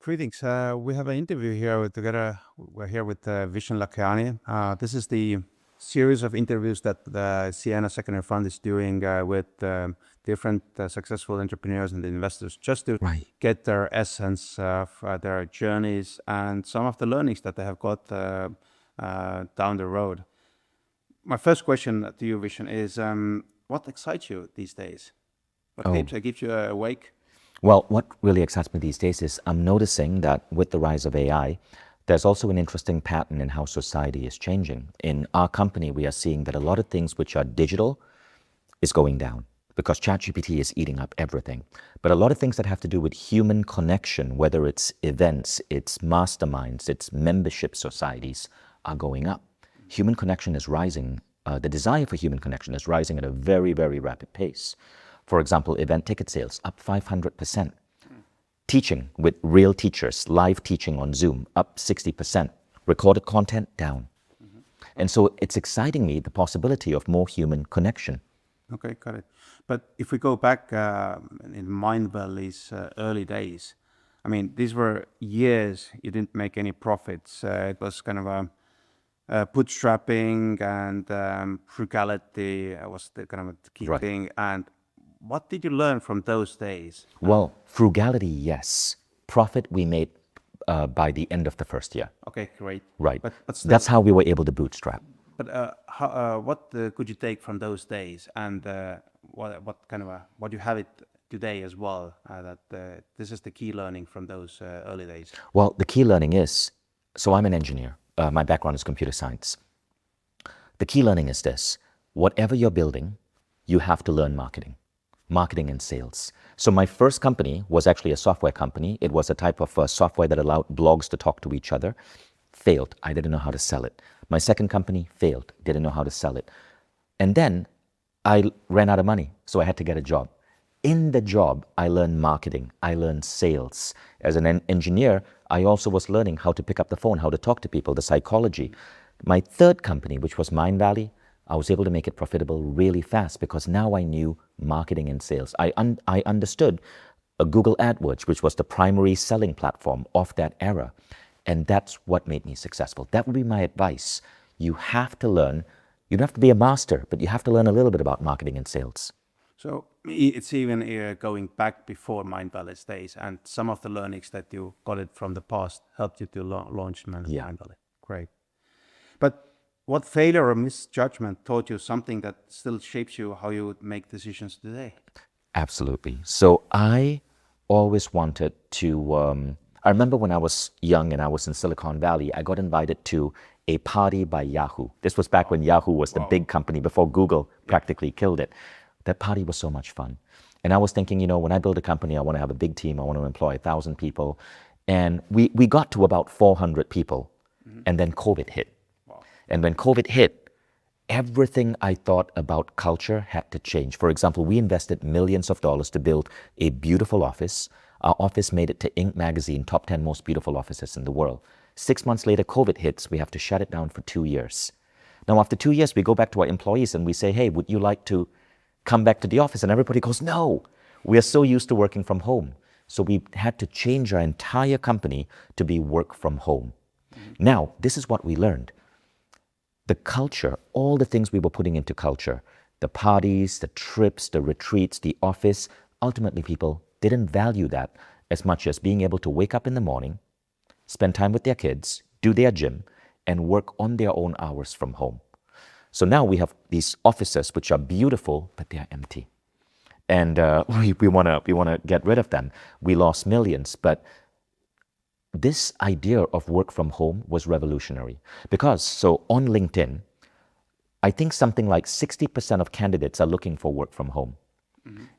Greetings. We have an interview here together. We're here with Vishen Lakhiani. This is the series of interviews that the Siena Secondary Fund is doing with different successful entrepreneurs and investors, just to Right. get their essence of their journeys and some of the learnings that they have got down the road. My first question to you, Vishen, is what excites you these days? What Oh, keeps you awake? well, what really excites me these days is I'm noticing that with the rise of AI, there's also an interesting pattern in how society is changing. In our company, we are seeing that a lot of things which are digital is going down because ChatGPT is eating up everything. But a lot of things that have to do with human connection, whether it's events, it's masterminds, it's membership societies, are going up. Human connection is rising. The desire for human connection is rising at a very, very rapid pace. For example, event ticket sales up 500%. Teaching with real teachers, live teaching on Zoom, up 60%. Recorded content, down. And so it's exciting me, the possibility of more human connection. Okay, got it. But if we go back in Mindvalley's early days, I mean, these were years you didn't make any profits. It was kind of a bootstrapping and frugality was the kind of the key Right. thing. And what did you learn from those days? Well, frugality, yes. Profit we made by the end of the first year. Okay, great. Right. But still, That's how we were able to bootstrap. but what could you take from those days, and what kind of what you have it today as well? That this is the key learning from those early days. Well, the key learning is, so I'm an engineer. My background is computer science. The key learning is this: whatever you're building, you have to learn marketing and sales. So my first company was actually a software company. It was a type of software that allowed blogs to talk to each other. Failed. I didn't know how to sell it. My second company failed. Didn't know how to sell it. And then I ran out of money, so I had to get a job. In the job, I learned marketing. I learned sales. As an engineer, I also was learning how to pick up the phone, how to talk to people, the psychology. My third company, which was Mindvalley, I was able to make it profitable really fast because now I knew marketing and sales. I understood Google AdWords, which was the primary selling platform of that era. And that's what made me successful. That would be my advice. You have to learn. You don't have to be a master, but you have to learn a little bit about marketing and sales. So it's even going back before Mindvalley's days, and some of the learnings that you got it from the past helped you to launch Mindvalley. Great. But what failure or misjudgment taught you something that still shapes you how you make decisions today? Absolutely. So I always wanted to, I remember when I was young and I was in Silicon Valley, I got invited to a party by Yahoo. This was back when Yahoo was the big company before Google practically killed it. That party was so much fun. And I was thinking, you know, when I build a company, I want to have a big team. I want to employ 1,000 people. And we got to about 400 people. And then COVID hit. And when COVID hit, everything I thought about culture had to change. For example, we invested millions of dollars to build a beautiful office. Our office made it to Inc. magazine, top 10 most beautiful offices in the world. 6 months later, COVID hits. We have to shut it down for 2 years. Now, after 2 years, we go back to our employees and we say, hey, would you like to come back to the office? And everybody goes, no, we are so used to working from home. So we had to change our entire company to be work from home. Now, this is what we learned. The culture, all the things we were putting into culture, the parties, the trips, the retreats, the office, ultimately people didn't value that as much as being able to wake up in the morning, spend time with their kids, do their gym, and work on their own hours from home. So now we have these offices which are beautiful, but they are empty. And we want to get rid of them. We lost millions, but this idea of work from home was revolutionary because, so on LinkedIn, I think something like 60% of candidates are looking for work from home.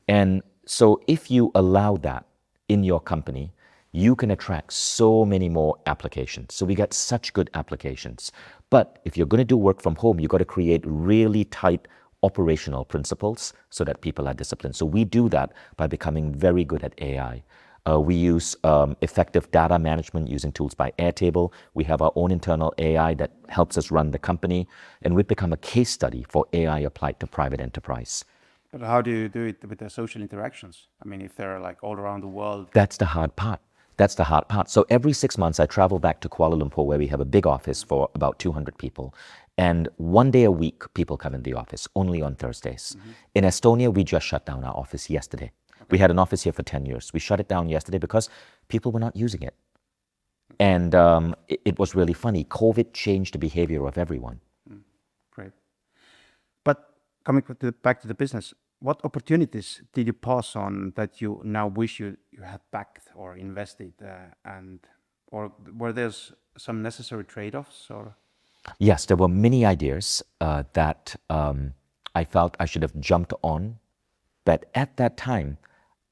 And so if you allow that in your company, you can attract so many more applications. So we get such good applications. But if you're going to do work from home, you've got to create really tight operational principles so that people are disciplined. So we do that by becoming very good at AI. We use effective data management using tools by Airtable. We have our own internal AI that helps us run the company. And we've become a case study for AI applied to private enterprise. But how do you do it with the social interactions? I mean, if they're like all around the world. That's the hard part. That's the hard part. So every 6 months, I travel back to Kuala Lumpur, where we have a big office for about 200 people. And 1 day a week, people come in the office, only on Thursdays. In Estonia, we just shut down our office yesterday. We had an office here for 10 years. We shut it down yesterday because people were not using it. And it was really funny. COVID changed the behavior of everyone. Great. But coming back to the business, what opportunities did you pass on that you now wish you had backed or invested, or were there some necessary trade-offs? Or Yes, there were many ideas that I felt I should have jumped on, but at that time,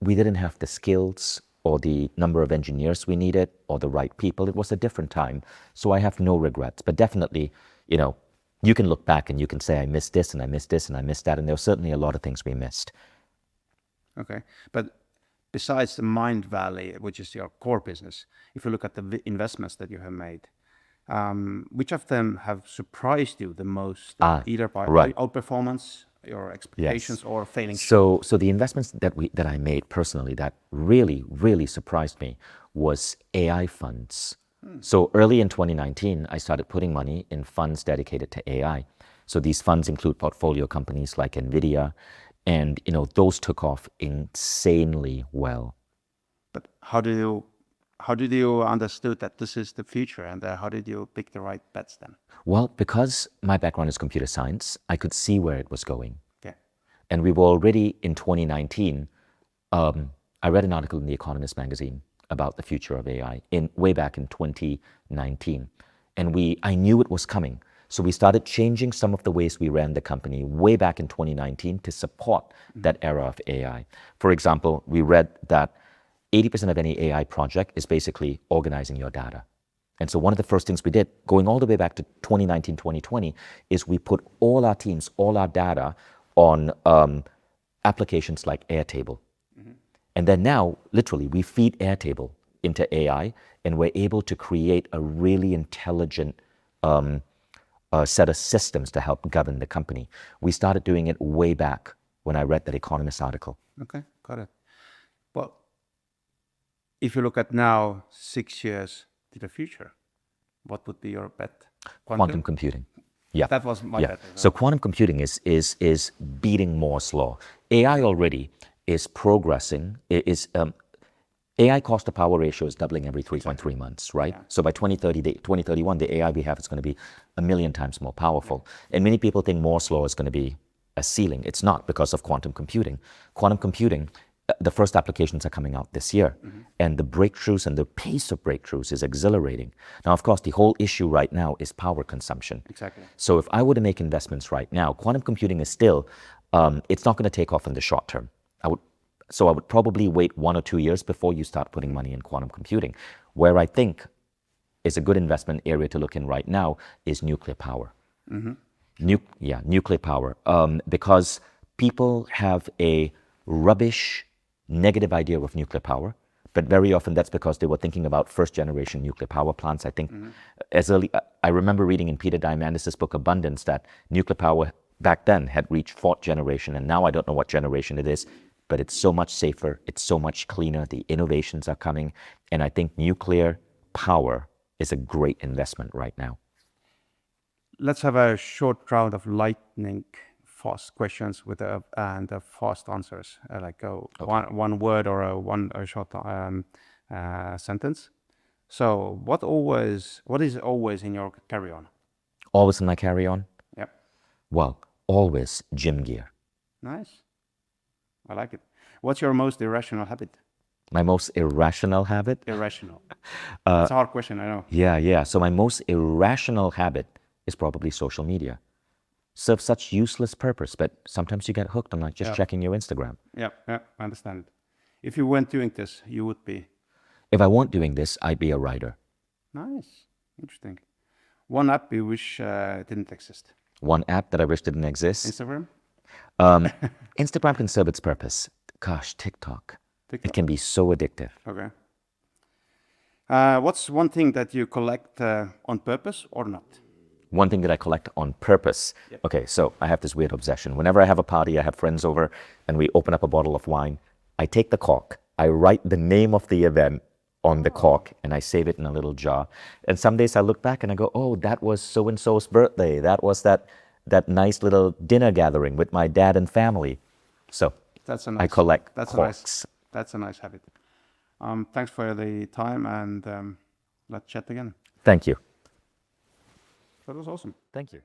we didn't have the skills or the number of engineers we needed or the right people. It was a different time, so I have no regrets. But definitely, you can look back and you can say, I missed this and I missed this and I missed that, and there were certainly a lot of things we missed. Okay, but besides the Mindvalley, which is your core business, if you look at the investments that you have made, which of them have surprised you the most, either by outperformance, your expectations, or failing? So the investments that I made personally that really surprised me was AI funds. So early in 2019, I started putting money in funds dedicated to AI. So these funds include portfolio companies like NVIDIA, and those took off insanely well. But how did you understood that this is the future, and how did you pick the right bets then? Well, because my background is computer science, I could see where it was going. Okay. And we were already in 2019. I read an article in The Economist magazine about the future of AI way back in 2019, and I knew it was coming. So we started changing some of the ways we ran the company way back in 2019 to support that era of AI. For example, we read that 80% of any AI project is basically organizing your data. And so one of the first things we did, going all the way back to 2019, 2020, is we put all our teams, all our data on applications like Airtable. And then now, literally, we feed Airtable into AI, and we're able to create a really intelligent set of systems to help govern the company. We started doing it way back when I read that Economist article. Okay, got it. Well, if you look at now 6 years to the future, what would be your bet? Quantum computing. Yeah, that was my bet. So quantum computing is beating Moore's law. AI already is progressing. AI cost to power ratio is doubling every 3.3 months, right? Yeah. So by 2031, the AI we have is going to be 1 million times more powerful. And many people think Moore's law is going to be a ceiling. It's not, because of quantum computing. Quantum computing, the first applications are coming out this year, and the breakthroughs and the pace of breakthroughs is exhilarating. Now, of course, the whole issue right now is power consumption. Exactly. So if I were to make investments right now, quantum computing is still, it's not going to take off in the short term. I would probably wait 1 or 2 years before you start putting money in quantum computing. Where I think is a good investment area to look in right now is nuclear power. Nuclear power. Because people have a rubbish, negative idea of nuclear power, but very often that's because they were thinking about first-generation nuclear power plants. I think I remember reading in Peter Diamandis' book Abundance that nuclear power back then had reached 4th generation, and now I don't know what generation it is, but it's so much safer, it's so much cleaner, the innovations are coming, and I think nuclear power is a great investment right now. Let's have a short round of lightning fast questions and fast answers, one word or a short sentence. So what is always in your carry-on? Always in my carry-on? Yep. Well, always gym gear. Nice. I like it. What's your most irrational habit? My most irrational habit? Irrational. It's a hard question, I know. Yeah. So my most irrational habit is probably social media. Serves such useless purpose, but sometimes you get hooked on just checking your Instagram. Yeah, I understand it. If you weren't doing this, you would be? If I weren't doing this, I'd be a writer. Nice. Interesting. One app you wish didn't exist? One app that I wish didn't exist? Instagram? Instagram can serve its purpose. Gosh, TikTok. It can be so addictive. Okay. What's one thing that you collect on purpose or not? One thing that I collect on purpose. Yep. Okay, so I have this weird obsession. Whenever I have a party, I have friends over, and we open up a bottle of wine. I take the cork, I write the name of the event on the cork, and I save it in a little jar. And some days I look back and I go, oh, that was so-and-so's birthday. That was that nice little dinner gathering with my dad and family. So I collect corks. That's a nice habit. Thanks for the time, and let's chat again. Thank you. That was awesome. Thank you.